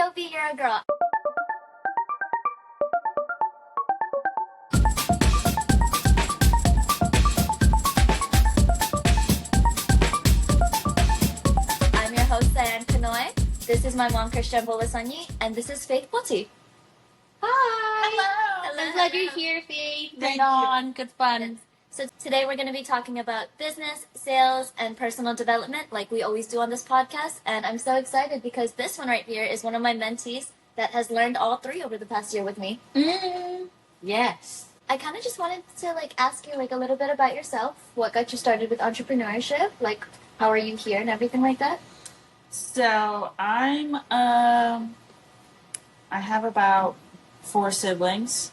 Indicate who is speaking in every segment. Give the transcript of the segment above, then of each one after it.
Speaker 1: POV You're a Girl. I'm your host, Diane Kanoy. This is my mom, Christian Bolasanyi, and this is Faith Poti.
Speaker 2: Hi.
Speaker 1: Hello.
Speaker 2: I'm glad you're here, Faith.
Speaker 1: Thank
Speaker 2: Right on. Good fun.
Speaker 1: So today we're going to be talking about business, sales, and personal development like we always do on this podcast. And I'm so excited because this one right here is one of my mentees that has learned all three over the past year with me.
Speaker 2: Yes.
Speaker 1: I kind of just wanted to ask you a little bit about yourself. What got you started with entrepreneurship? How are you here and everything like that?
Speaker 3: So I have about 4 siblings.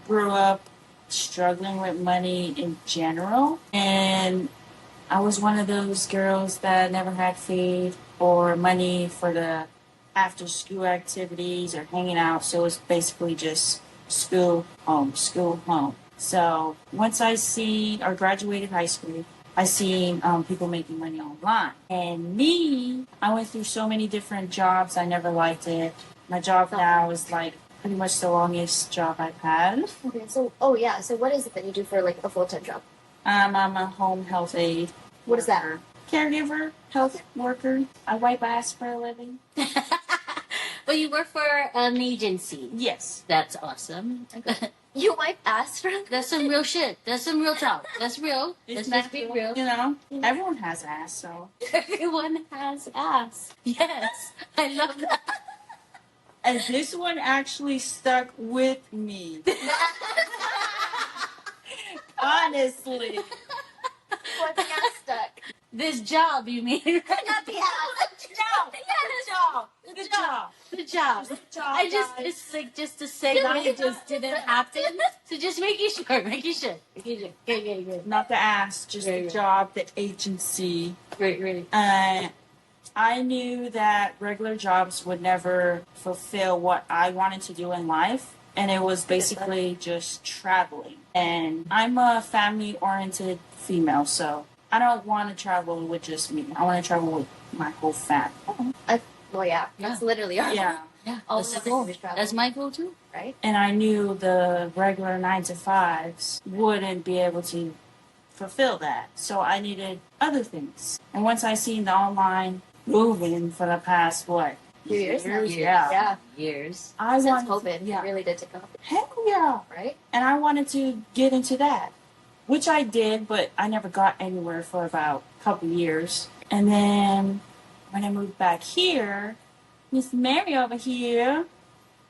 Speaker 3: Grew up struggling with money in general, and I was one of those girls that never had food or money for the after school activities or hanging out, so it was basically just school, home. So once I graduated high school, I seen people making money online. And me, I went through so many different jobs. I never liked it. My job now is pretty much the longest job I've had.
Speaker 1: Okay, so what is it that you do for a full-time job?
Speaker 3: I'm a home health aide.
Speaker 1: What is that?
Speaker 3: Caregiver, health worker. I wipe ass for a living.
Speaker 2: But you work for an agency.
Speaker 3: Yes.
Speaker 2: That's awesome.
Speaker 1: Okay. You wipe ass for a
Speaker 2: That's some real shit. That's some real talk. That's real. Let's just be real.
Speaker 3: You know, everyone has ass, so.
Speaker 2: Everyone has ass. Yes. I love that.
Speaker 3: And this one actually stuck with me. Honestly.
Speaker 1: What's the ass stuck?
Speaker 2: This job, you mean?
Speaker 1: Not the ass.
Speaker 3: No. Good job.
Speaker 2: Good job.
Speaker 3: Good job,
Speaker 2: I just,
Speaker 3: guys.
Speaker 2: it's just to say that it just didn't happen. So just making sure. Good.
Speaker 3: Not the ass, just
Speaker 2: Right,
Speaker 3: the
Speaker 2: right.
Speaker 3: job, the agency.
Speaker 2: Great.
Speaker 3: I knew that regular jobs would never fulfill what I wanted to do in life. And it was basically just traveling. And I'm a family-oriented female, so I don't want to travel with just me. I want to travel with my whole family.
Speaker 1: That's literally our
Speaker 3: Yeah.
Speaker 2: Yeah,
Speaker 1: All
Speaker 2: that's the
Speaker 1: women
Speaker 2: goal.
Speaker 1: always travel.
Speaker 2: That's my goal too.
Speaker 1: right?
Speaker 3: And I knew the regular 9-to-5s wouldn't be able to fulfill that. So I needed other things. And once I seen the online moving for the past,
Speaker 1: Few years now.
Speaker 3: Yeah.
Speaker 2: Years.
Speaker 3: I
Speaker 1: Since
Speaker 3: wanted,
Speaker 1: COVID,
Speaker 3: yeah.
Speaker 1: it really did take off,
Speaker 3: Hell yeah.
Speaker 1: right?
Speaker 3: And I wanted to get into that, which I did, but I never got anywhere for about a couple years. And then when I moved back here, Miss Mary over here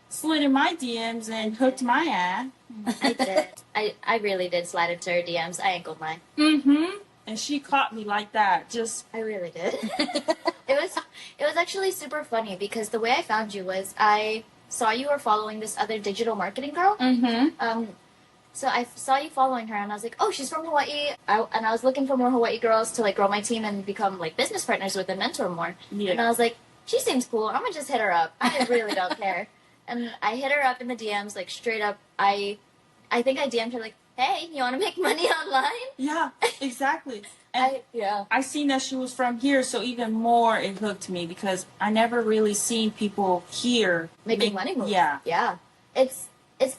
Speaker 3: slid in my DMs and hooked my ass.
Speaker 1: I did. I really did slide into her DMs. I ain't gonna lie.
Speaker 3: Mm-hmm. And she caught me like that. Just
Speaker 1: I really did. It was actually super funny because the way I found you was I saw you were following this other digital marketing girl. So I saw you following her and I was like, oh, she's from Hawaii. And I was looking for more Hawaii girls to grow my team and become business partners with and mentor more.
Speaker 3: yeah.
Speaker 1: And I was like, she seems cool. I'm gonna just hit her up. I really don't care. And I hit her up in the DMs straight up. I think I DM'd her hey, you want to make money online?
Speaker 3: Yeah, exactly. And
Speaker 1: Yeah.
Speaker 3: I seen that she was from here, so even more it hooked me because I never really seen people here
Speaker 1: Making money moves.
Speaker 3: Yeah.
Speaker 1: Yeah. It's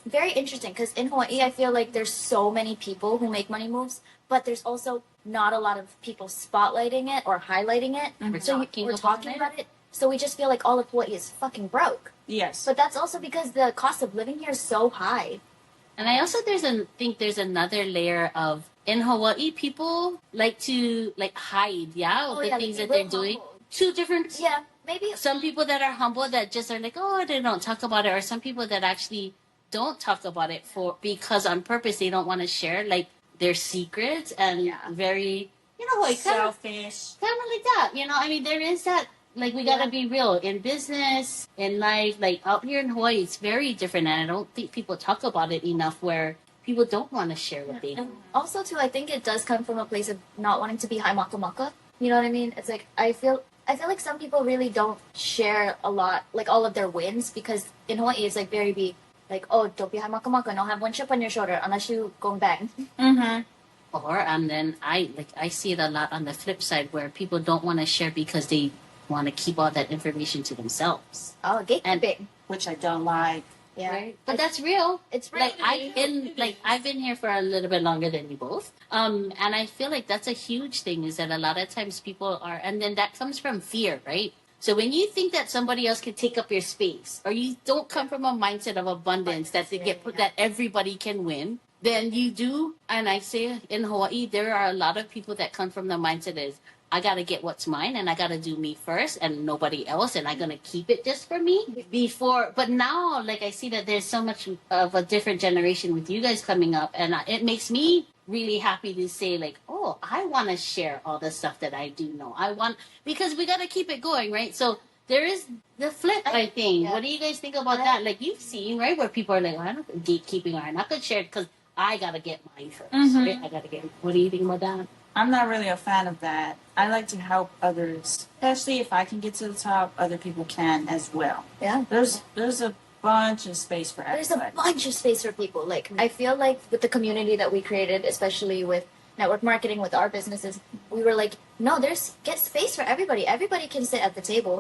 Speaker 1: very interesting because in Hawaii, I feel like there's so many people who make money moves, but there's also not a lot of people spotlighting it or highlighting it.
Speaker 3: Mhm.
Speaker 1: So we're talking about it. So we just feel like all of Hawaii is fucking broke.
Speaker 3: Yes.
Speaker 1: But that's also because the cost of living here is so high.
Speaker 2: And I also think there's another layer of in Hawaii people like to hide, the things that they're doing. Two different
Speaker 1: Yeah, maybe.
Speaker 2: some people that are humble that just are they don't talk about it, or some people that actually don't talk about it because on purpose they don't want to share their secrets and
Speaker 1: Yeah.
Speaker 2: very kind of
Speaker 3: selfish.
Speaker 2: like that. I mean there is that we gotta be real in business, in life. Out here in Hawaii, it's very different, and I don't think people talk about it enough. Where people don't want to share what they do.
Speaker 1: And also, too, I think it does come from a place of not wanting to be high maka maka. You know what I mean? It's I feel like some people really don't share a lot, all of their wins, because in Hawaii it's very big. Oh, don't be high maka maka. Don't have one chip on your shoulder unless you go bang.
Speaker 3: Mm-hmm.
Speaker 2: And then I see it a lot on the flip side where people don't want to share because they want to keep all that information to themselves.
Speaker 1: Oh, gatekeeping.
Speaker 3: Which I don't like.
Speaker 1: Yeah.
Speaker 2: Right? But that's real.
Speaker 1: It's real.
Speaker 2: I've been here for a little bit longer than you both. And I feel like that's a huge thing, is that a lot of times people are, and then that comes from fear, right? So when you think that somebody else can take up your space, or you don't come from a mindset of abundance that that everybody can win, then you do. And I say in Hawaii, there are a lot of people that come from the mindset is, I got to get what's mine, and I got to do me first and nobody else, and I'm going to keep it just for me before. But now, like, I see that there's so much of a different generation with you guys coming up, and it makes me really happy to say, like, oh, I want to share all the stuff that I do know. Because we got to keep it going, right? So there is the flip, I think. Yeah. What do you guys think about that? Like, you've seen, right, where people are like, I'm not gatekeeping, or I'm not going to share it because I got to get mine first, right? I got to get, what do you think about that?
Speaker 3: I'm not really a fan of that. I like to help others, especially if I can get to the top, other people can as well.
Speaker 1: Yeah.
Speaker 3: There's a bunch of space for everybody.
Speaker 1: There's a bunch of space for people. Like, I feel like with the community that we created, especially with network marketing, with our businesses, we were like, no, get space for everybody. Everybody can sit at the table.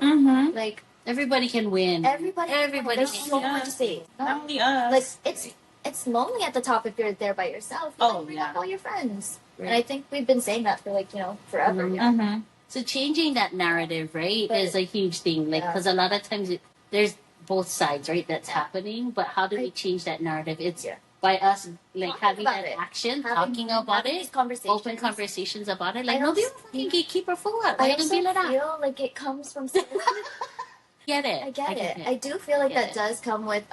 Speaker 1: Like,
Speaker 2: everybody can win.
Speaker 1: Everybody There's so much space.
Speaker 3: Not only us.
Speaker 1: Like, it's lonely at the top if you're there by yourself. You bring up all your friends. Right. And I think we've been saying that for, like, forever.
Speaker 2: So changing that narrative, right, is a huge thing. Like, because a lot of times there's both sides, right, that's happening. But how do we change that narrative? It's by us, like, having that action, talking about it, open conversations about it. Like, no, be a fucking gatekeeper for what?
Speaker 1: I also feel like it comes from
Speaker 2: Get it.
Speaker 1: I get it. I do feel like that does come with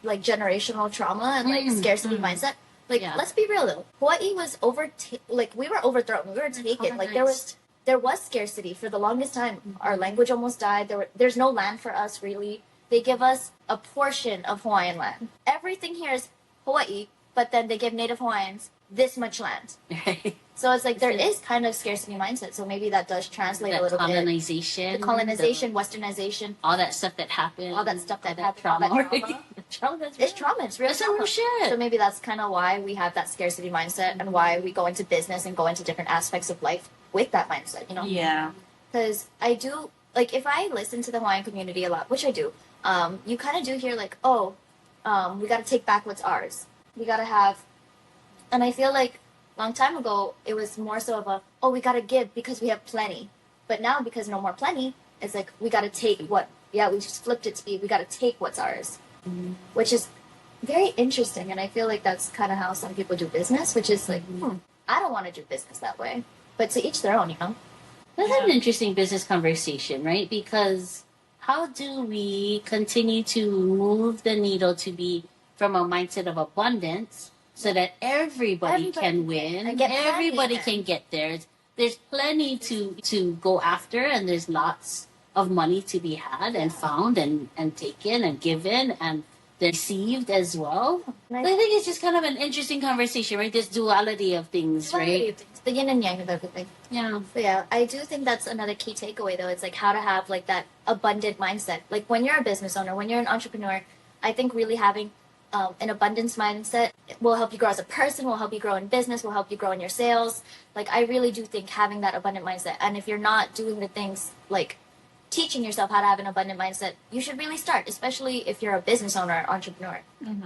Speaker 1: like generational trauma and like scarcity mindset. Like, let's be real though. Hawaii was we were overthrown. We were taken. Like, there was scarcity for the longest time. Our language almost died. There's no land for us, really. They give us a portion of Hawaiian land. Everything here is Hawaii, but then they give Native Hawaiians this much land. So it's like there is kind of scarcity mindset. So maybe that does translate a little bit. The colonization, westernization.
Speaker 2: All that stuff that happened.
Speaker 1: Trauma. It's trauma. It's real trauma.
Speaker 2: Shit.
Speaker 1: So maybe that's kind of why we have that scarcity mindset and why we go into business and go into different aspects of life with that mindset,
Speaker 3: Yeah.
Speaker 1: Because I do, like, if I listen to the Hawaiian community a lot, which I do, you kind of do hear, like, we got to take back what's ours. We got to have, and I feel like a long time ago, it was more so of we got to give because we have plenty. But now, because no more plenty, it's like, we got to take we just flipped it to be, we got to take what's ours. Which is very interesting. And I feel like that's kind of how some people do business, which is like, I don't want to do business that way. But to each their own,
Speaker 2: That's an interesting business conversation, right? Because how do we continue to move the needle to be from a mindset of abundance so that everybody can win, everybody can get there? There's plenty to go after, and there's lots of money to be had and found and taken and given and received as well. I think it's just kind of an interesting conversation, right? This duality of things, right?
Speaker 1: The yin and yang of everything.
Speaker 2: Yeah.
Speaker 1: So yeah, I do think that's another key takeaway though. It's like how to have like that abundant mindset. Like when you're a business owner, when you're an entrepreneur, I think really having an abundance mindset will help you grow as a person, will help you grow in business, will help you grow in your sales. Like I really do think having that abundant mindset. And if you're not doing the things like teaching yourself how to have an abundant mindset, you should really start, especially if you're a business owner or entrepreneur.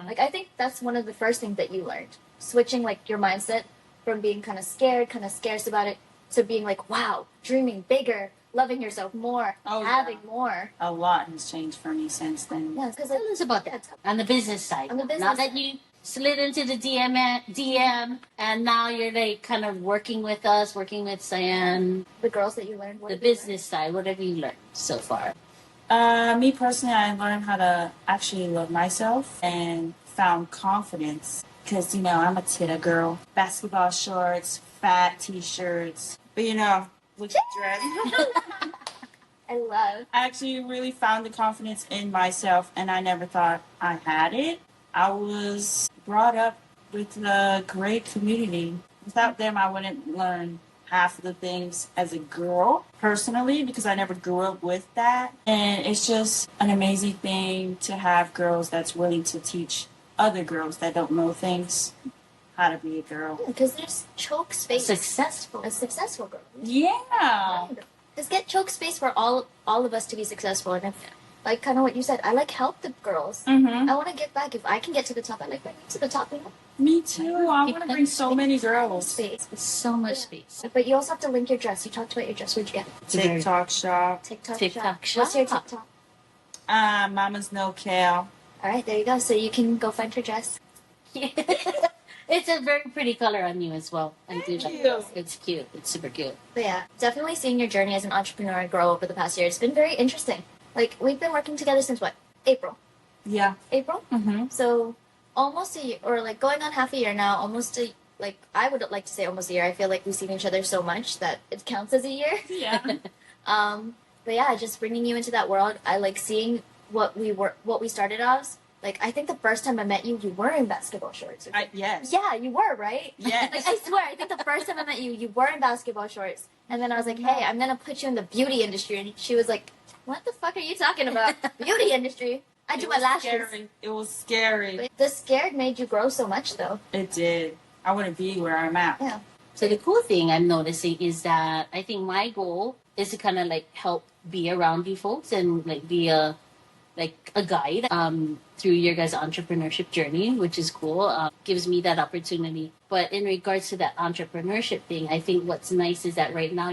Speaker 1: Like I think that's one of the first things that you learned. Switching like your mindset from being kind of scared, kind of scarce about it, to being like, wow, dreaming bigger, loving yourself more, having more.
Speaker 3: A lot has changed for me since then.
Speaker 1: Yeah, because
Speaker 2: tell us about that on the business side.
Speaker 1: On the business
Speaker 2: now that you slid into the DM, and now you're like kind of working with us, working with Cyan.
Speaker 1: The girls that you learned.
Speaker 2: The business side. What have you learned so far?
Speaker 3: Me personally, I learned how to actually love myself and found confidence. Because, I'm a tita girl. Basketball shorts, fat t-shirts. But, look at dress.
Speaker 1: I
Speaker 3: actually really found the confidence in myself, and I never thought I had it. I was brought up with a great community. Without them, I wouldn't learn half of the things as a girl, personally, because I never grew up with that. And it's just an amazing thing to have girls that's willing to teach other girls that don't know things how to be a girl.
Speaker 1: Because there's choke space.
Speaker 2: A successful
Speaker 1: girl.
Speaker 3: Yeah.
Speaker 1: just get choke space for all of us to be successful. And if, like kind of what you said, I like help the girls.
Speaker 3: Mm-hmm.
Speaker 1: I want to get back. If I can get to the top, I like bringing to the top. You know?
Speaker 3: Me too. I want to bring so many girls.
Speaker 1: Space.
Speaker 2: So much space.
Speaker 1: But you also have to link your dress. You talked about your dress. Where'd you get it?
Speaker 3: TikTok shop.
Speaker 2: TikTok shop.
Speaker 1: What's your TikTok?
Speaker 3: Mama's No Kale.
Speaker 1: All right, there you go. So you can go find her dress.
Speaker 2: It's a very pretty color on you as well.
Speaker 3: Thank
Speaker 2: like
Speaker 3: you.
Speaker 2: it. It's cute. It's super cute.
Speaker 1: But yeah, definitely seeing your journey as an entrepreneur grow over the past year. It's been very interesting. Like, we've been working together since what? April.
Speaker 3: Yeah.
Speaker 1: April?
Speaker 3: Mm-hmm.
Speaker 1: So almost a year, or like going on half a year now, like, I would like to say almost a year. I feel like we've seen each other so much that it counts as a year.
Speaker 3: Yeah.
Speaker 1: But yeah, just bringing you into that world. I like seeing what we started as. Like, I think the first time I met you, you were in basketball shorts.
Speaker 3: Yes.
Speaker 1: Yeah, you were, right?
Speaker 3: Yes.
Speaker 1: Like, I swear, I think the first time I met you, you were in basketball shorts. And then I was like, hey, I'm going to put you in the beauty industry. And she was like, what the fuck are you talking about? Beauty industry? I do my lashes.
Speaker 3: Scary. It was scary.
Speaker 1: But the scared made you grow so much, though.
Speaker 3: It did. I want to be where I'm at.
Speaker 1: Yeah.
Speaker 2: So the cool thing I'm noticing is that I think my goal is to kind of like help be around you folks and like be a guide through your guys' entrepreneurship journey, which is cool. Gives me that opportunity. But in regards to that entrepreneurship thing, I think what's nice is that right now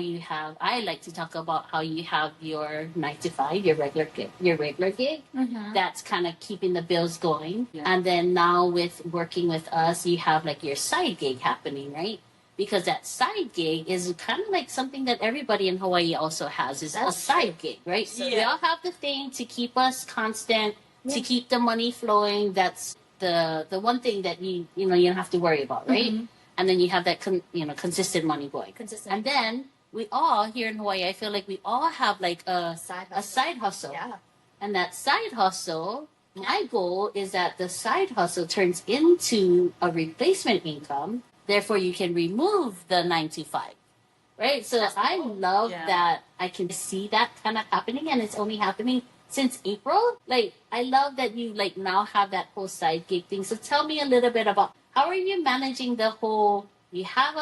Speaker 2: I like to talk about how you have your 9 to 5, your regular gig.
Speaker 1: Mm-hmm.
Speaker 2: That's kind of keeping the bills going.
Speaker 3: Yeah.
Speaker 2: And then now with working with us, you have like your side gig happening, right? Because that side gig is kind of like something that everybody in Hawaii also has, is a side gig, right? So we all have the thing to keep us constant, to keep the money flowing. That's the one thing that you don't have to worry about, right?
Speaker 1: Mm-hmm.
Speaker 2: And then you have that consistent money going.
Speaker 1: Consistent.
Speaker 2: And then we all here in Hawaii, I feel like we all have like a side hustle.
Speaker 1: Yeah.
Speaker 2: And that side hustle, my goal is that the side hustle turns into a replacement income. Therefore, you can remove the 9 to 5, right? So I love that I can see that kind of happening, and it's only happening since April. Like, I love that you like now have that whole side gig thing. So tell me a little bit about how are you managing the whole, you have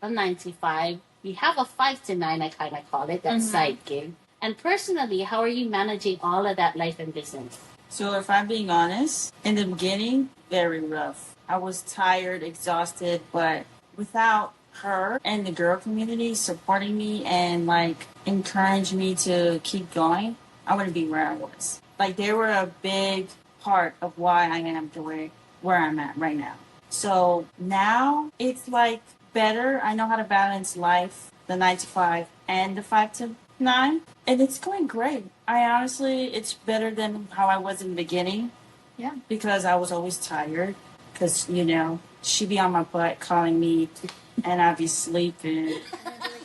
Speaker 2: a 9 to 5, you have a 5 to 9, I kind of call it, that side gig. And personally, how are you managing all of that life and business?
Speaker 3: So if I'm being honest, in the beginning, very rough. I was tired, exhausted, but without her and the girl community supporting me and like encouraging me to keep going, I wouldn't be where I was. Like, they were a big part of why I am the way where I'm at right now. So now it's like better. I know how to balance life, the 9 to 5 and the 5 to 9, and it's going great. It's better than how I was in the beginning.
Speaker 1: Yeah.
Speaker 3: Because I was always tired. Because, she'd be on my butt calling me, and I'd be sleeping.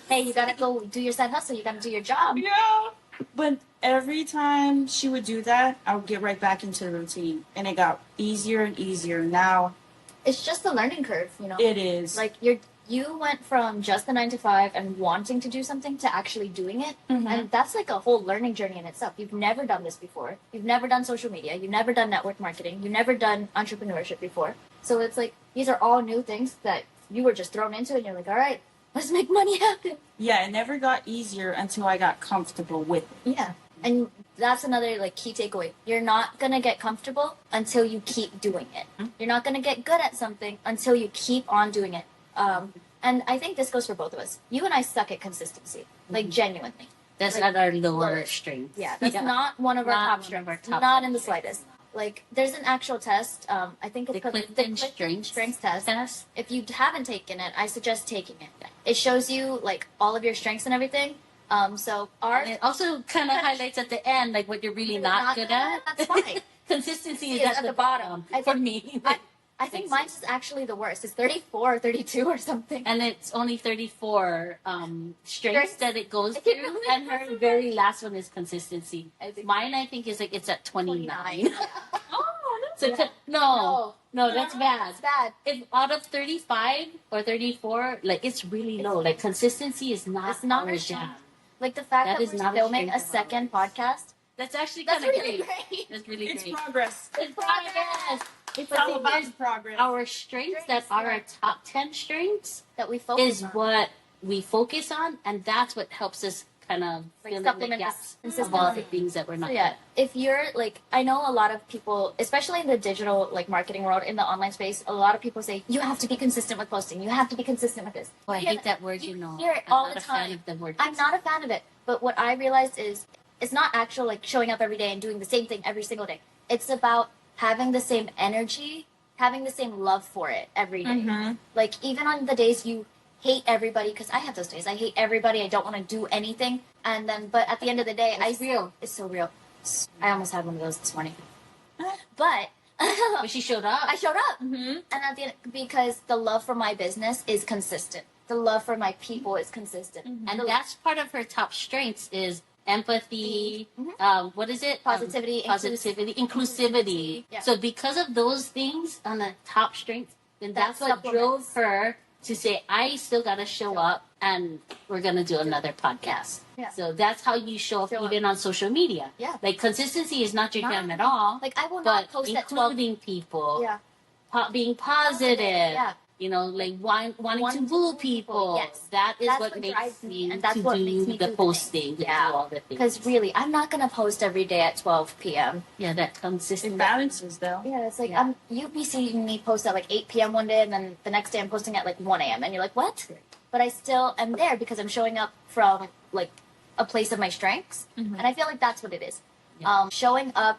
Speaker 1: Hey, you gotta go do your side hustle. You gotta do your job.
Speaker 3: Yeah. But every time she would do that, I would get right back into the routine. And it got easier and easier. Now,
Speaker 1: It's just the learning curve,
Speaker 3: it is.
Speaker 1: Like, you went from just the 9 to 5 and wanting to do something to actually doing it.
Speaker 3: Mhm.
Speaker 1: And that's like a whole learning journey in itself. You've never done this before. You've never done social media. You've never done network marketing. You've never done entrepreneurship before. So it's like, these are all new things that you were just thrown into, and you're like, all right, let's make money happen.
Speaker 3: Yeah, it never got easier until I got comfortable with it.
Speaker 1: Yeah. And that's another like key takeaway. You're not gonna get comfortable until you keep doing it. You're not gonna get good at something until you keep on doing it. And I think this goes for both of us. You and I suck at consistency, like genuinely.
Speaker 2: That's
Speaker 1: Like,
Speaker 2: not our lower
Speaker 1: lower.
Speaker 2: strength.
Speaker 1: Yeah, that's not one of our
Speaker 2: Not
Speaker 1: top
Speaker 2: one of
Speaker 1: strengths.
Speaker 2: our top
Speaker 1: Not in the
Speaker 2: strengths.
Speaker 1: slightest. Like, there's an actual test. I think it's
Speaker 2: The
Speaker 1: called
Speaker 2: Clifton Strengths
Speaker 1: test. If you haven't taken it, I suggest taking it. It shows you like all of your strengths and everything. So
Speaker 2: And it also kind of highlights at the end like what you're really not good at.
Speaker 1: That's fine.
Speaker 2: Consistency is
Speaker 1: It's
Speaker 2: at the bottom for me.
Speaker 1: I think mine's is actually the worst. It's 34 or 32 or something.
Speaker 2: And it's only 34 strengths
Speaker 1: Strengths.
Speaker 2: that it goes through, and her very last one is consistency. Mine, I think, is like it's at 29.
Speaker 1: Oh,
Speaker 2: So no, that's bad.
Speaker 1: That's bad.
Speaker 2: If out of 35 or 34, like it's really low. Like consistency is not
Speaker 1: It's not
Speaker 2: our
Speaker 1: a
Speaker 2: jam.
Speaker 1: Like the fact
Speaker 2: That
Speaker 1: that,
Speaker 2: is
Speaker 1: we're
Speaker 2: not a
Speaker 1: filming a
Speaker 2: strength of
Speaker 1: second podcast.
Speaker 2: That's actually
Speaker 1: That's
Speaker 2: kind of
Speaker 1: really
Speaker 2: great.
Speaker 1: great.
Speaker 2: That's really
Speaker 3: It's
Speaker 2: great.
Speaker 3: progress.
Speaker 2: It's progress.
Speaker 3: It's
Speaker 2: But
Speaker 3: all
Speaker 2: the
Speaker 3: about
Speaker 2: thing
Speaker 3: progress.
Speaker 2: Our strengths that are our top 10 strengths
Speaker 1: That we focus
Speaker 2: is
Speaker 1: on.
Speaker 2: what we focus on, and that's what helps us kind of
Speaker 1: Like
Speaker 2: fill in the
Speaker 1: supplement
Speaker 2: gaps
Speaker 1: this
Speaker 2: of all the
Speaker 1: consistency.
Speaker 2: things that we're not
Speaker 1: So yeah,
Speaker 2: doing.
Speaker 1: if you're like, I know a lot of people, especially in the digital like marketing world, in the online space, a lot of people say you have to be consistent with posting. You have to be consistent with this.
Speaker 2: Oh, I
Speaker 1: You hear
Speaker 2: hate that word, you know.
Speaker 1: hear it
Speaker 2: I'm
Speaker 1: all
Speaker 2: not
Speaker 1: the
Speaker 2: a fan
Speaker 1: time.
Speaker 2: of the word.
Speaker 1: I'm not a fan of it, but what I realized is it's not actual like showing up every day and doing the same thing every single day. It's about having the same energy, having the same love for it every day.
Speaker 3: Mm-hmm.
Speaker 1: Like even on the days you hate everybody, because I have those days. I hate everybody. I don't want to do anything. And then, but at the end of the day,
Speaker 2: It's real.
Speaker 1: It's so real. I almost had one of those this morning. But
Speaker 2: But she showed up.
Speaker 1: I showed up.
Speaker 3: Mm-hmm.
Speaker 1: And at the end, because the love for my business is consistent. The love for my people is consistent.
Speaker 2: And that's part of her top strengths is empathy. What is it?
Speaker 1: Positivity,
Speaker 2: Positivity, inclusivity.
Speaker 1: Yeah.
Speaker 2: So because of those things on the top strengths, then that's
Speaker 1: That
Speaker 2: what drove
Speaker 1: supplements.
Speaker 2: her to say, I still got to show up and we're going to do another podcast.
Speaker 1: Yeah.
Speaker 2: So that's how you show up
Speaker 1: Show up.
Speaker 2: even on social media.
Speaker 1: Yeah.
Speaker 2: Like consistency is not your
Speaker 1: Not-
Speaker 2: jam at all.
Speaker 1: Like I will
Speaker 2: but
Speaker 1: not post at 12.
Speaker 2: including people,
Speaker 1: Yeah.
Speaker 2: being positive,
Speaker 1: Yeah.
Speaker 2: you know, like wanting to
Speaker 1: Wanting
Speaker 2: woo
Speaker 1: to woo
Speaker 2: people.
Speaker 1: people. Yes.
Speaker 2: That is
Speaker 1: That's
Speaker 2: what
Speaker 1: what
Speaker 2: makes
Speaker 1: drives me,
Speaker 2: you
Speaker 1: and that's
Speaker 2: to
Speaker 1: what
Speaker 2: do
Speaker 1: makes me
Speaker 2: the
Speaker 1: do the
Speaker 2: posting,
Speaker 1: things.
Speaker 2: to
Speaker 1: Yeah.
Speaker 2: do all the things.
Speaker 1: Because really, I'm not gonna post every day at 12 p.m.
Speaker 2: Yeah, that
Speaker 3: It
Speaker 2: consistent.
Speaker 3: balances though.
Speaker 1: Yeah, it's like
Speaker 2: Yeah.
Speaker 1: you be seeing me post at like 8 p.m. one day, and then the next day I'm posting at like 1 a.m. and you're like, what? But I still am there because I'm showing up from like a place of my strengths,
Speaker 3: Mhm.
Speaker 1: and I feel like that's what it is.
Speaker 2: Yeah.
Speaker 1: Showing up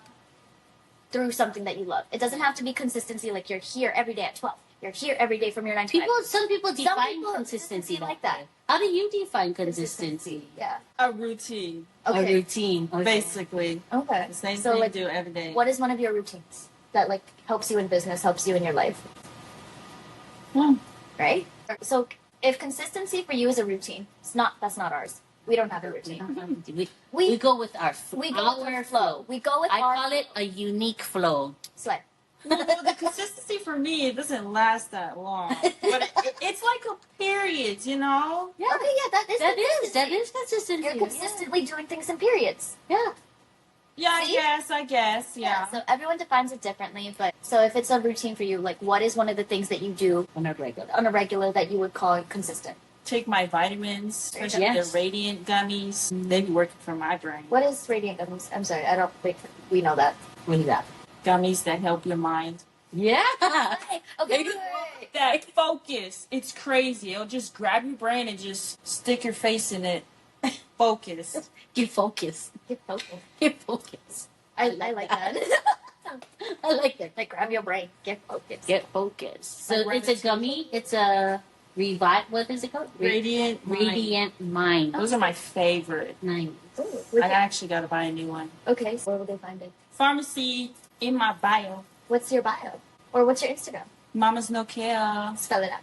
Speaker 1: through something that you love. It doesn't have to be consistency. Like you're here every day at 12. You're here every day from your 9 to 5.
Speaker 2: Some people define
Speaker 1: people
Speaker 2: consistency
Speaker 1: like that.
Speaker 2: way. How do you define consistency?
Speaker 1: Yeah.
Speaker 3: A routine,
Speaker 2: A
Speaker 1: Okay.
Speaker 2: routine. Okay.
Speaker 3: basically.
Speaker 1: Okay.
Speaker 3: The same
Speaker 1: So
Speaker 3: thing
Speaker 1: like,
Speaker 3: you do every day.
Speaker 1: what is one of your routines that like helps you in business, helps you in your life?
Speaker 3: Hmm.
Speaker 1: Right? So if consistency for you is a routine, that's not ours. We don't have a routine.
Speaker 2: We go with our
Speaker 1: We go with
Speaker 2: our
Speaker 1: our flow. We go with
Speaker 2: I
Speaker 1: our
Speaker 2: call it a unique flow.
Speaker 1: sweat.
Speaker 3: Well, the consistency for me, it doesn't last that long. But it's like a period, you know?
Speaker 2: Yeah.
Speaker 1: Okay, yeah, that is
Speaker 2: That
Speaker 1: consistency.
Speaker 2: is consistency.
Speaker 1: You're consistently doing things in periods.
Speaker 2: Yeah.
Speaker 3: Yeah,
Speaker 1: See?
Speaker 3: I guess, yeah.
Speaker 1: So everyone defines it differently, but so if it's a routine for you, like what is one of the things that you do
Speaker 2: On a regular.
Speaker 1: on a regular that you would call consistent?
Speaker 3: Take my vitamins, especially
Speaker 2: Yes.
Speaker 3: the Radiant gummies. They be working for my brain.
Speaker 1: What is radiant gummies? I'm sorry, I don't think we know that.
Speaker 2: What is that?
Speaker 3: Gummies that help your mind.
Speaker 2: Yeah.
Speaker 1: Okay.
Speaker 3: That focus. It's crazy. It'll just grab your brain and just stick your face in it. Focus.
Speaker 2: Get focused.
Speaker 1: Get focused.
Speaker 2: Get focused.
Speaker 1: I like that.
Speaker 2: I like that.
Speaker 1: Like grab your brain. Get focused.
Speaker 2: Get focused. So
Speaker 3: Like
Speaker 2: it's a gummy. It's a revive. What is it called?
Speaker 3: Radiant. Mind.
Speaker 2: Radiant Mind.
Speaker 3: Those are my favorite.
Speaker 2: Nine.
Speaker 1: Ooh,
Speaker 3: I actually got to buy a new one.
Speaker 1: okay, so where will they find it?
Speaker 3: Pharmacy in my bio.
Speaker 1: What's your bio? Or what's your Instagram?
Speaker 3: Mama's No Care.
Speaker 1: Spell it out.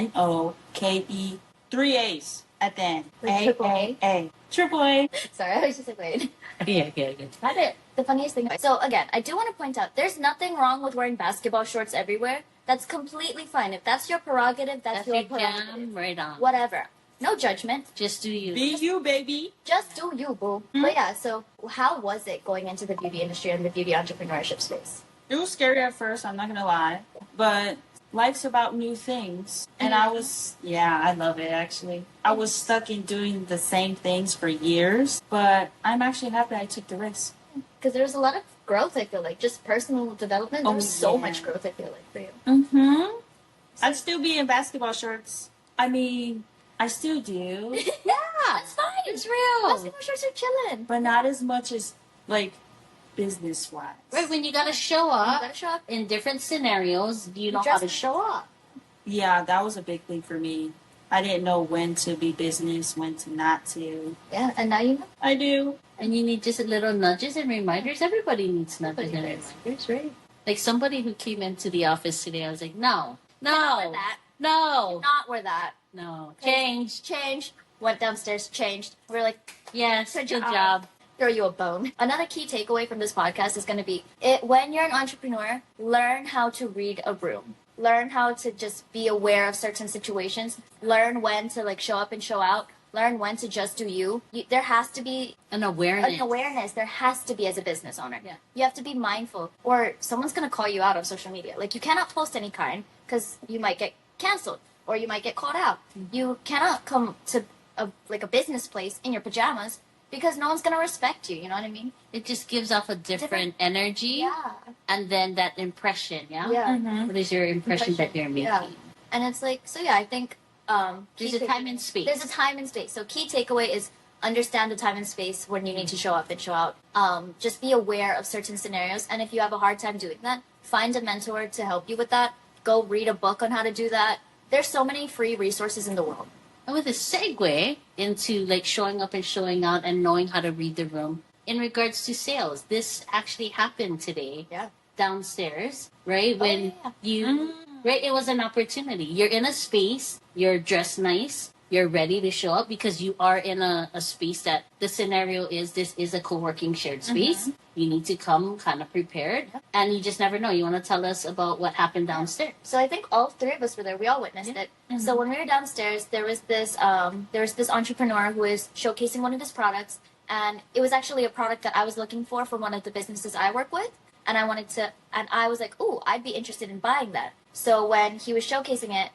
Speaker 3: MAMAZNOKE. 3 A's at the end.
Speaker 1: Like triple A?
Speaker 3: A. Triple A.
Speaker 1: Sorry, I was just like, wait.
Speaker 2: Yeah.
Speaker 1: Got it. The funniest thing. So again, I do want to point out, there's nothing wrong with wearing basketball shorts everywhere. That's completely fine. If that's your prerogative, that's your prerogative.
Speaker 2: jam. Right on.
Speaker 1: Whatever. No judgment.
Speaker 2: Just do you.
Speaker 3: Be you, baby.
Speaker 1: Just do you, boo. But yeah, so how was it going into the beauty industry and the beauty entrepreneurship space?
Speaker 3: It was scary at first, I'm not going to lie. But life's about new things. And I love it actually. I was stuck in doing the same things for years. But I'm actually happy I took the risk.
Speaker 1: Because there's a lot of growth, I feel like. Just personal development.
Speaker 3: Oh,
Speaker 1: There's so
Speaker 3: yeah.
Speaker 1: much growth, I feel like, for you.
Speaker 3: Mm-hmm. I'd still be in basketball shorts. I mean, I still do.
Speaker 1: Yeah, that's fine.
Speaker 2: It's real.
Speaker 1: Basketball shorts are chilling.
Speaker 3: But not as much as, like, business-wise.
Speaker 2: Right, when you gotta show
Speaker 1: You
Speaker 2: up
Speaker 1: gotta show up.
Speaker 2: in different scenarios, you know how
Speaker 1: Just-
Speaker 2: to show up.
Speaker 3: Yeah, that was a big thing for me. I didn't know when to be business, when to not to.
Speaker 1: Yeah, and now you know.
Speaker 3: I do.
Speaker 2: And you need just little nudges and reminders. Everybody needs nudges and reminders.
Speaker 1: That's right.
Speaker 2: Like somebody who came into the office today, I was like, no,
Speaker 1: Not wear
Speaker 2: no,
Speaker 1: that.
Speaker 2: no,
Speaker 1: Not wear that.
Speaker 2: no. Change.
Speaker 1: Changed. Went downstairs, changed. We're like,
Speaker 2: Yes,
Speaker 1: Good
Speaker 2: good
Speaker 1: job.
Speaker 2: job.
Speaker 1: throw you a bone. Another key takeaway from this podcast is going to be when you're an entrepreneur, learn how to read a room. Learn how to just be aware of certain situations. Learn when to like show up and show out. Learn when to just do you. There has to be
Speaker 2: An awareness.
Speaker 1: an awareness. There has to be as a business owner.
Speaker 2: Yeah.
Speaker 1: You have to be mindful, or someone's going to call you out on social media. Like you cannot post any kind because you might get canceled or you might get called out. You cannot come to a business place in your pajamas because no one's gonna respect you. You know what I mean?
Speaker 2: It just gives off a different energy.
Speaker 1: Yeah.
Speaker 2: And then that impression, yeah?
Speaker 1: Yeah.
Speaker 3: Mm-hmm.
Speaker 2: What is your impression that you're making?
Speaker 1: Yeah. And it's like, so yeah, I think
Speaker 2: There's a time and space.
Speaker 1: There's a time and space. So key takeaway is understand the time and space when you need to show up and show out. Just be aware of certain scenarios. And if you have a hard time doing that, find a mentor to help you with that. Go read a book on how to do that. There's so many free resources in the world.
Speaker 2: And with a segue into like showing up and showing out and knowing how to read the room in regards to sales, this actually happened today.
Speaker 1: Yeah.
Speaker 2: Downstairs, right? When
Speaker 1: yeah.
Speaker 2: right, it was an opportunity. You're in a space, you're dressed nice, you're ready to show up because you are in a space that the scenario is this is a co-working shared space. You need to come kind of prepared, and you just never know. You want to tell us about what happened downstairs?
Speaker 1: So I think all three of us were there. We all witnessed it. So when we were downstairs, there was this entrepreneur who was showcasing one of his products, and it was actually a product that I was looking for one of the businesses I work with, and I was like, ooh, I'd be interested in buying that. So when he was showcasing it,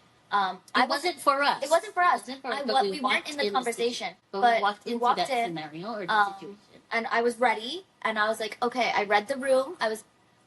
Speaker 2: It wasn't for us.
Speaker 1: It wasn't for us.
Speaker 2: But
Speaker 1: we weren't in the conversation.
Speaker 2: But we walked into that scenario or the situation.
Speaker 1: And I was ready, and I was like, okay, I read the room.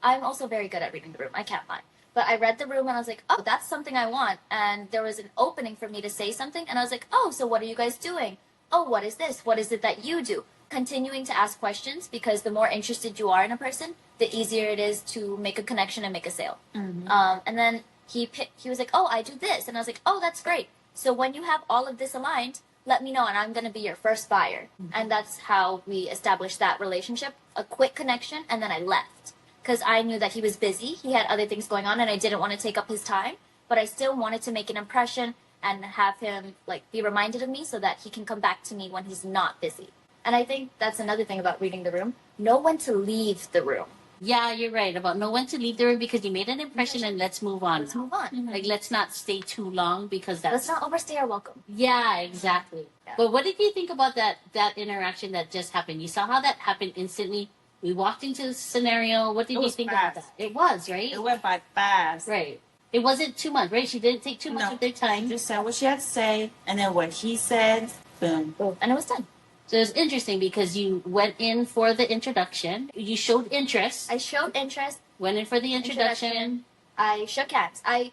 Speaker 1: I'm also very good at reading the room. I can't lie. But I read the room, and I was like, oh, that's something I want. And there was an opening for me to say something, and I was like, oh, so what are you guys doing? Oh, what is this? What is it that you do? Continuing to ask questions, because the more interested you are in a person, the easier it is to make a connection and make a sale. And then he was like, oh, I do this. And I was like, oh, that's great. So when you have all of this aligned, let me know, and I'm going to be your first buyer. And that's how we established that relationship, a quick connection, and then I left. Because I knew that he was busy, he had other things going on, and I didn't want to take up his time. But I still wanted to make an impression and have him be reminded of me so that he can come back to me when he's not busy. And I think that's another thing about reading the room. Know when to leave the room.
Speaker 2: Yeah, you're right about know when to leave the room because you made an impression and let's move on.
Speaker 1: Let's move on.
Speaker 2: Let's not stay too long because that's...
Speaker 1: Let's not overstay our welcome.
Speaker 2: Yeah, exactly. Yeah. But what did you think about that interaction that just happened? You saw how that happened instantly. We walked into the scenario. What did you think about that? It was, right?
Speaker 3: It went by fast.
Speaker 2: Right. It wasn't too much, right? She didn't take too much of their time.
Speaker 3: She just said what she had to say, and then what he said, boom.
Speaker 1: And it was done.
Speaker 2: So it was interesting because you went in for the introduction. You showed interest.
Speaker 1: I showed interest.
Speaker 2: Went in for the introduction.
Speaker 1: I shook hands. I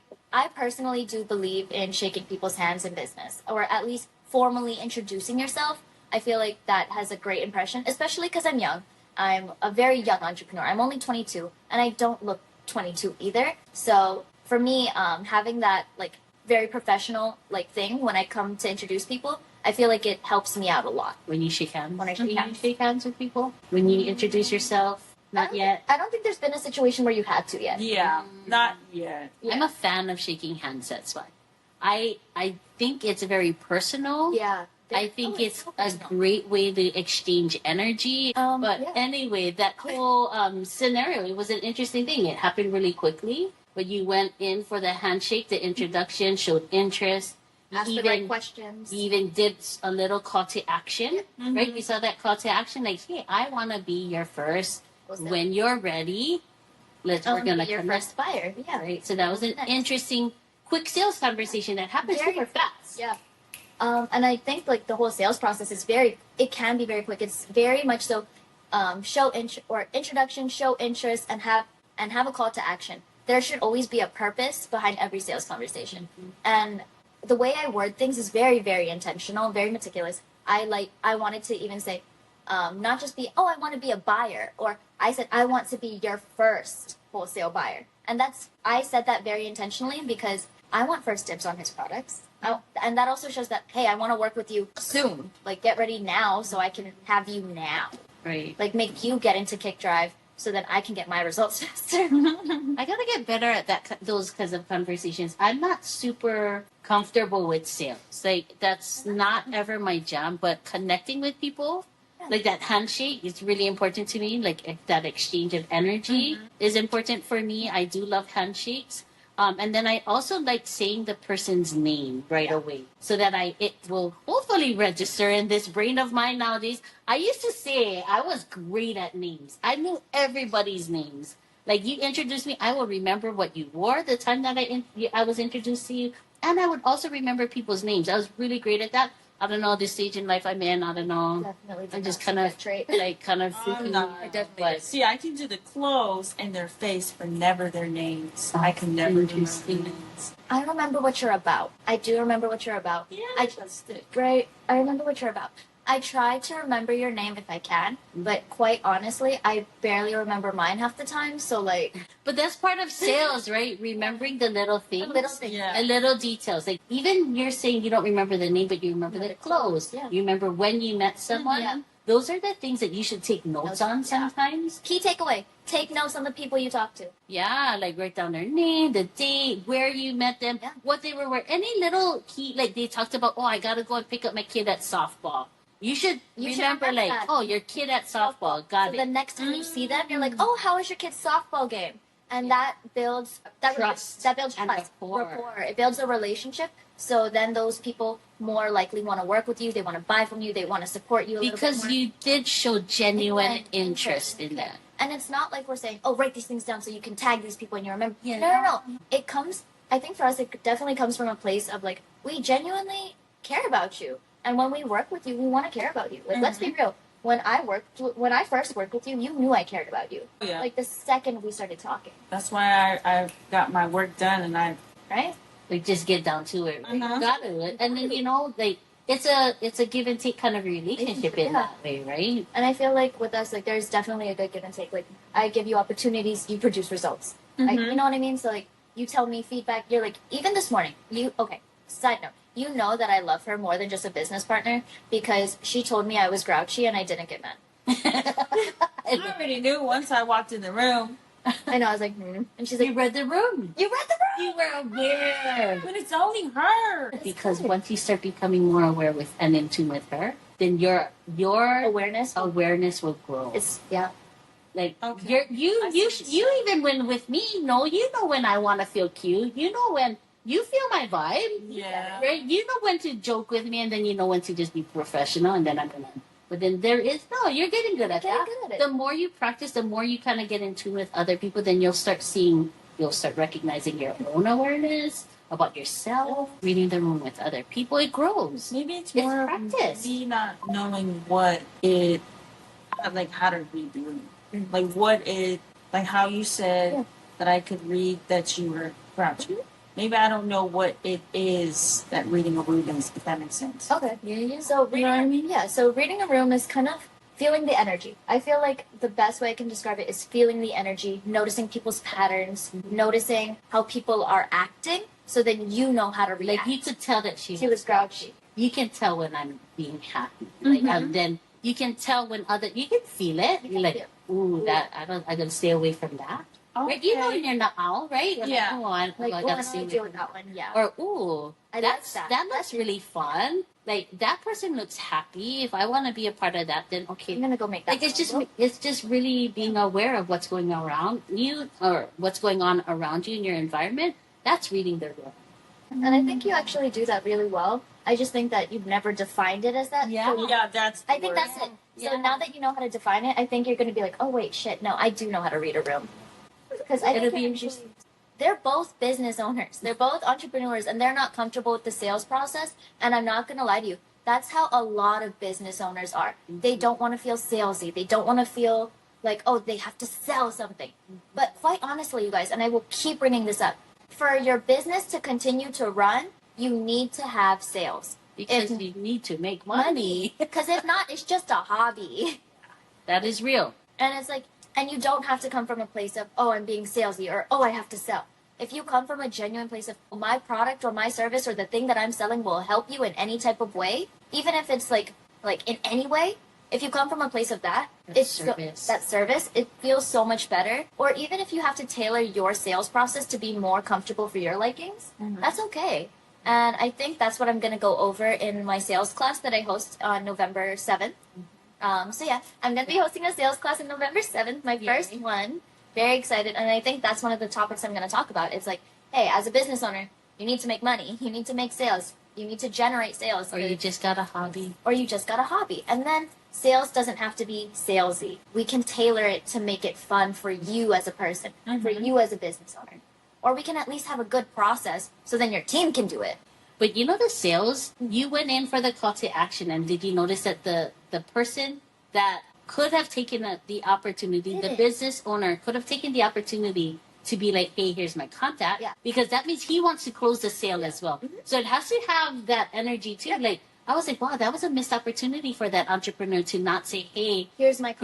Speaker 1: personally do believe in shaking people's hands in business, or at least formally introducing yourself. I feel like that has a great impression, especially because I'm young. I'm a very young entrepreneur. I'm only 22, and I don't look 22 either. So for me, having that very professional thing when I come to introduce people, I feel like it helps me out a lot.
Speaker 2: When you shake hands?
Speaker 1: When I shake hands.
Speaker 2: You shake hands with people? When you introduce yourself? Not yet?
Speaker 1: I don't think there's been a situation where you had to yet.
Speaker 3: Yeah, not yet.
Speaker 2: I'm a fan of shaking hands, that's why. I think it's very personal.
Speaker 1: Yeah.
Speaker 2: I think it's a great way to exchange energy. Anyway, that whole scenario, it was an interesting thing. It happened really quickly. But you went in for the handshake, the introduction, showed interest.
Speaker 1: Asked the right questions.
Speaker 2: You even did a little call to action, right? We saw that call to action, hey, I want to be your first. When you're ready, we're gonna
Speaker 1: be your first buyer. Yeah,
Speaker 2: right. So that was an interesting, quick sales conversation that happened super fast.
Speaker 1: Yeah, and I think the whole sales process is it can be very quick. It's very much so, introduction, show interest, and have a call to action. There should always be a purpose behind every sales conversation, and the way I word things is very, very intentional, very meticulous. I wanted to even say, not just be, I want to be a buyer, or I said, I want to be your first wholesale buyer. And I said that very intentionally because I want first dibs on his products. And that also shows that, hey, I want to work with you soon. Get ready now so I can have you now.
Speaker 2: Right.
Speaker 1: Make you get into Kick Drive so that I can get my results faster.
Speaker 2: I gotta get better at those kinds of conversations. I'm not super comfortable with sales. That's not ever my jam, but connecting with people, that handshake is really important to me. That exchange of energy is important for me. I do love handshakes. And then I also like saying the person's name right away so that it will hopefully register in this brain of mine nowadays. I used to say I was great at names. I knew everybody's names. You introduced me, I will remember what you wore the time that I was introduced to you. And I would also remember people's names. I was really great at that. I don't know, this stage in life I'm in, I don't know.
Speaker 1: Definitely.
Speaker 2: I'm just kind of
Speaker 1: trait.
Speaker 2: like kind of
Speaker 3: I'm not. I definitely. See, I can do the clothes and their face, but never their names. I can never do their names.
Speaker 1: I remember what you're about. I do remember what you're about.
Speaker 3: Yeah,
Speaker 1: Right. I remember what you're about. I try to remember your name if I can, but quite honestly, I barely remember mine half the time. So like,
Speaker 2: but that's part of sales, right? Remembering the little things,
Speaker 3: Yeah.
Speaker 2: and little details. Like even you're saying you don't remember the name, but you remember the clothes.
Speaker 1: Yeah.
Speaker 2: You remember when you met someone.
Speaker 1: Yeah.
Speaker 2: Those are the things that you should take notes on sometimes.
Speaker 1: Key takeaway: take notes on the people you talk to.
Speaker 2: Yeah, like write down their name, the date, where you met them, what they were wearing. Any little key, like they talked about, oh, I gotta go and pick up my kid at softball. You should remember like,
Speaker 1: that.
Speaker 2: oh, your kid at softball. Got
Speaker 1: So
Speaker 2: it.
Speaker 1: the next time you see them, you're like, oh, how was your kid's softball game? And that builds
Speaker 2: Trust.
Speaker 1: That builds
Speaker 2: And
Speaker 1: trust,
Speaker 2: rapport.
Speaker 1: It builds a relationship. So then those people more likely want to work with you. They want to buy from you. They want to support you a little bit
Speaker 2: Because
Speaker 1: more.
Speaker 2: you did show genuine interest in that.
Speaker 1: And it's not like we're saying, oh, write these things down so you can tag these people and you remember.
Speaker 2: Yeah.
Speaker 1: No. It comes, I think for us, it definitely comes from a place of like, we genuinely care about you. And when we work with you, we want to care about you. Like, let's be real. When I first worked with you, you knew I cared about you.
Speaker 3: Yeah.
Speaker 1: Like the second we started talking.
Speaker 3: That's why I got my work done, and
Speaker 1: Right?
Speaker 2: Like just get down to it. Right?
Speaker 3: Uh-huh.
Speaker 2: Got it. And then like it's a give and take kind of relationship in that way, right?
Speaker 1: And I feel like with us, like there's definitely a good give and take. Like I give you opportunities, you produce results. Like, you know what I mean? So like you tell me feedback. You're like, even this morning, side note, you know that I love her more than just a business partner because she told me I was grouchy and I didn't get mad.
Speaker 3: I already knew once I walked in the room.
Speaker 1: I know, I was like, And she's like,
Speaker 2: You read the room.
Speaker 1: you read the room!
Speaker 2: You were aware.
Speaker 3: But it's only her.
Speaker 2: Because once you start becoming more aware with and in tune with her, then your
Speaker 1: Awareness.
Speaker 2: awareness will grow.
Speaker 1: It's,
Speaker 2: like
Speaker 3: Okay.
Speaker 2: you even when with me, you know when I want to feel cute. You know when you feel my vibe.
Speaker 3: Yeah.
Speaker 2: Right? You know when to joke with me, and then you know when to just be professional, and then I'm gonna. But then you're getting good at that.
Speaker 1: Good at it.
Speaker 2: The more you practice, the more you kind of get in tune with other people, then you'll start recognizing your own awareness about yourself, reading the room with other people. It grows.
Speaker 3: Maybe it's
Speaker 2: It's
Speaker 3: more
Speaker 2: practice.
Speaker 3: me not knowing how to read the room. Like like how you said that I could read that you were grouchy. Maybe I don't know what it is that reading a room is, if that makes sense.
Speaker 1: Okay. Yeah. So reading, so reading a room is kind of feeling the energy. I feel like the best way I can describe it is feeling the energy, noticing people's patterns, noticing how people are acting, so then you know how to react.
Speaker 2: Like you could tell that she
Speaker 1: was grouchy.
Speaker 2: You can tell when I'm being happy. Like and then you can tell when you can feel it. You're like, ooh, that I gotta stay away from that.
Speaker 3: Okay.
Speaker 2: Right? You know when you're not out, right? You're
Speaker 3: Yeah.
Speaker 2: Like, I gotta stay away
Speaker 1: deal
Speaker 2: from
Speaker 1: with that one. Yeah.
Speaker 2: Or ooh,
Speaker 1: I like
Speaker 2: that's
Speaker 1: that.
Speaker 2: that looks really fun. Like that person looks happy. If I want to be a part of that, then okay.
Speaker 1: I'm gonna go make that.
Speaker 2: Like it's just really being aware of what's going around you or what's going on around you in your environment. That's reading the room.
Speaker 1: And I think you actually do that really well. I just think that you've never defined it as that.
Speaker 2: Yeah.
Speaker 1: So
Speaker 3: Yeah, that's the
Speaker 1: I think
Speaker 3: word.
Speaker 1: that's it. So now that you know how to define it, I think you're going to be like, oh wait, shit, no, I do know how to read a room. Because
Speaker 2: It'll be interesting.
Speaker 1: They're both business owners. They're both entrepreneurs, and they're not comfortable with the sales process. And I'm not going to lie to you. That's how a lot of business owners are. They don't want to feel salesy. They don't want to feel like, oh, they have to sell something. But quite honestly, you guys, and I will keep bringing this up, for your business to continue to run, you need to have sales.
Speaker 2: Because you need to make money.
Speaker 1: Because if not, it's just a hobby.
Speaker 2: That is real.
Speaker 1: And it's like, and you don't have to come from a place of, oh, I'm being salesy, or, oh, I have to sell. If you come from a genuine place of, my product or my service or the thing that I'm selling will help you in any type of way, even if it's like in any way, if you come from a place of that, that service, it feels so much better. Or even if you have to tailor your sales process to be more comfortable for your likings, that's okay. And I think that's what I'm going to go over in my sales class that I host on November 7th. So yeah, I'm going to be hosting a sales class on November 7th, my first one. Very excited. And I think that's one of the topics I'm going to talk about. It's like, hey, as a business owner, you need to make money. You need to make sales. You need to generate sales.
Speaker 2: Or you just got a hobby.
Speaker 1: And then sales doesn't have to be salesy. We can tailor it to make it fun for you as a person, for you as a business owner. Or we can at least have a good process so then your team can do it.
Speaker 2: But you know the sales, you went in for the call to action, and did you notice that the person that could have taken the opportunity, the business owner could have taken the opportunity to be like, hey, here's my contact.
Speaker 1: Yeah.
Speaker 2: Because that means he wants to close the sale as well. So it has to have that energy too. Like, I was like, wow, that was a missed opportunity for that entrepreneur to not say, hey,
Speaker 1: Here's my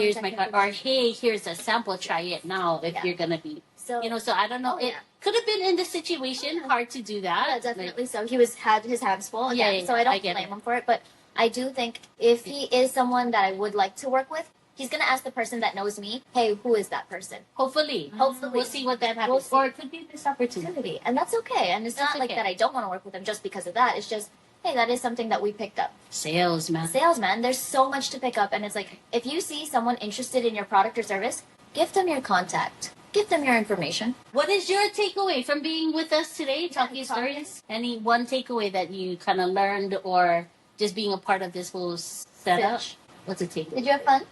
Speaker 2: or hey, here's a sample, try it now if you're going to be.
Speaker 1: So,
Speaker 2: so I don't know. It could have been in the situation hard to do that.
Speaker 1: Yeah, definitely. So he had his hands full again.
Speaker 2: Yeah,
Speaker 1: so I don't
Speaker 2: get
Speaker 1: blame him for it. But I do think if he is someone that I would like to work with, he's gonna ask the person that knows me, "Hey, who is that person?"
Speaker 2: Hopefully, we'll see what that happens.
Speaker 1: We'll
Speaker 2: or it could be this opportunity,
Speaker 1: and that's okay. And it's not like that I don't want to work with him just because of that. It's just, hey, that is something that we picked up. Salesman. There's so much to pick up, and it's like if you see someone interested in your product or service, give them your contact. Give them your information.
Speaker 2: What is your takeaway from being with us today, talking stories? Any one takeaway that you kind of learned, or just being a part of this whole setup? What's a takeaway?
Speaker 1: Did you have fun?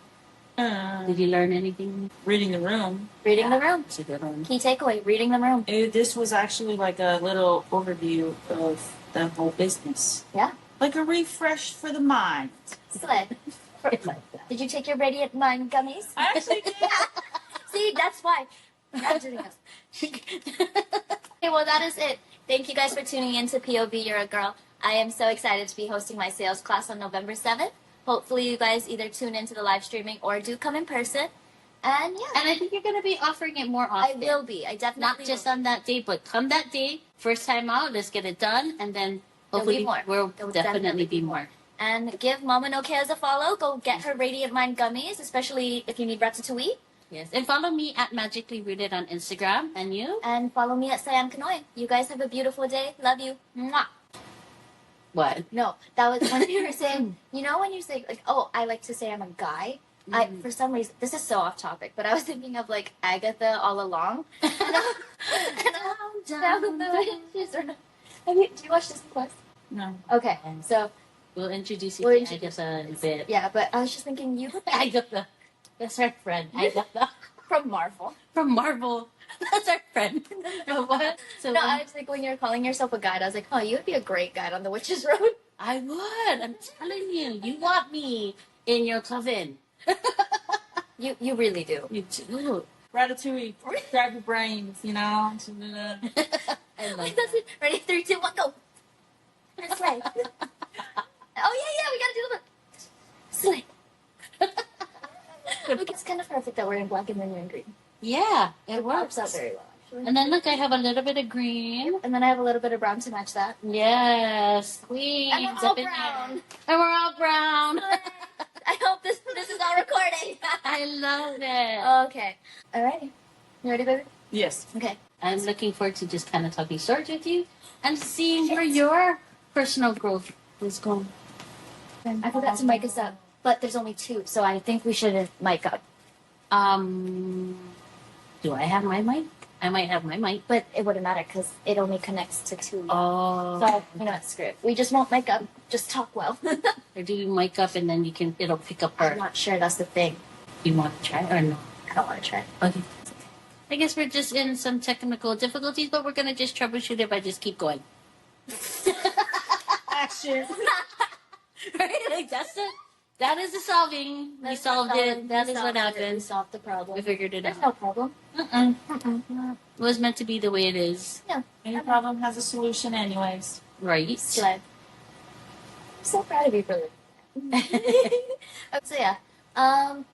Speaker 2: Did you learn anything?
Speaker 3: Reading the room.
Speaker 1: Reading the room.
Speaker 2: That's a good one.
Speaker 1: Key takeaway: reading the room.
Speaker 3: This was actually like a little overview of the whole business.
Speaker 1: Yeah.
Speaker 3: Like a refresh for the mind.
Speaker 1: Sled.
Speaker 2: Like that.
Speaker 1: Did you take your Radiant Mind gummies?
Speaker 3: I actually did.
Speaker 1: See, that's why. Okay, well, that is it. Thank you guys for tuning in to POV You're a Girl. I am so excited to be hosting my sales class on November 7th. Hopefully you guys either tune into the live streaming or do come in person. And yeah.
Speaker 2: And I think you're going to be offering it more often.
Speaker 1: I will be. I definitely
Speaker 2: Not just on that day, but come that day, first time out, let's get it done. And then hopefully
Speaker 1: there'll
Speaker 2: definitely be more.
Speaker 1: And give Mama No Chaos a follow. Go get her Radiant Mind gummies, especially if you need ratatouille.
Speaker 2: Yes, and follow me at Magically Rooted on Instagram. And you?
Speaker 1: And follow me at Siam Kanoy. You guys have a beautiful day. Love you. Mwah.
Speaker 2: What?
Speaker 1: No, that was when you were saying, you know when you say, like, oh, I like to say I'm a guy? For some reason, this is so off topic, but I was thinking of, like, Agatha all along. Do you watch Disney Plus?
Speaker 3: No.
Speaker 1: Okay, so...
Speaker 2: We'll introduce you to Agatha in a bit.
Speaker 1: Yeah, but I was just thinking, you...
Speaker 2: Agatha. That's our friend, Agatha.
Speaker 1: From Marvel.
Speaker 2: From Marvel. That's our friend. What? So
Speaker 1: no, I was like, when you're calling yourself a guide, I was like, oh, you would be a great guide on the Witch's Road.
Speaker 2: I would. I'm telling you. You want me in your coven.
Speaker 1: You really do.
Speaker 2: You do.
Speaker 3: Ratatouille. Grab your brains, you know.
Speaker 2: I like
Speaker 1: That's it. Ready? 3, 2, 1, go. Slay. Oh, yeah, we gotta do the slay. Look, it's kind of perfect that we're in black and then you're in green.
Speaker 2: Yeah, it
Speaker 1: works
Speaker 2: works
Speaker 1: out very well, actually.
Speaker 2: And then look, I have a little bit of green.
Speaker 1: And then I have a little bit of brown to match that.
Speaker 2: Yes, queen.
Speaker 1: And we're all brown.
Speaker 2: And we're all brown.
Speaker 1: I hope this is all recording.
Speaker 2: I love it.
Speaker 1: Okay. Alrighty. You ready, baby?
Speaker 3: Yes.
Speaker 1: Okay.
Speaker 2: I'm looking forward to just kind of talking stories with you and seeing where your personal growth is going.
Speaker 1: I forgot to mic us up, but there's only 2, so I think we should mic up.
Speaker 2: Do I have my mic? I might have my mic.
Speaker 1: But it wouldn't matter because it only connects to 2.
Speaker 2: Oh.
Speaker 1: So, you know what, screw it. We just won't mic up. Just talk well.
Speaker 2: Or do you mic up and then it'll pick up her?
Speaker 1: I'm not sure that's the thing.
Speaker 2: You want to try or no?
Speaker 1: I don't want to try.
Speaker 2: Okay. I guess we're just in some technical difficulties, but we're going to just troubleshoot it by just keep going.
Speaker 3: Action.
Speaker 2: Right? Like that is the solving. We solved it. That is what happened.
Speaker 1: We solved the problem.
Speaker 2: We figured it
Speaker 1: There's
Speaker 2: out.
Speaker 1: no problem.
Speaker 2: It was meant to be the way it is.
Speaker 1: No.
Speaker 3: Any problem has a solution anyways.
Speaker 2: Right?
Speaker 1: Sled. I'm so proud of you for this. So yeah.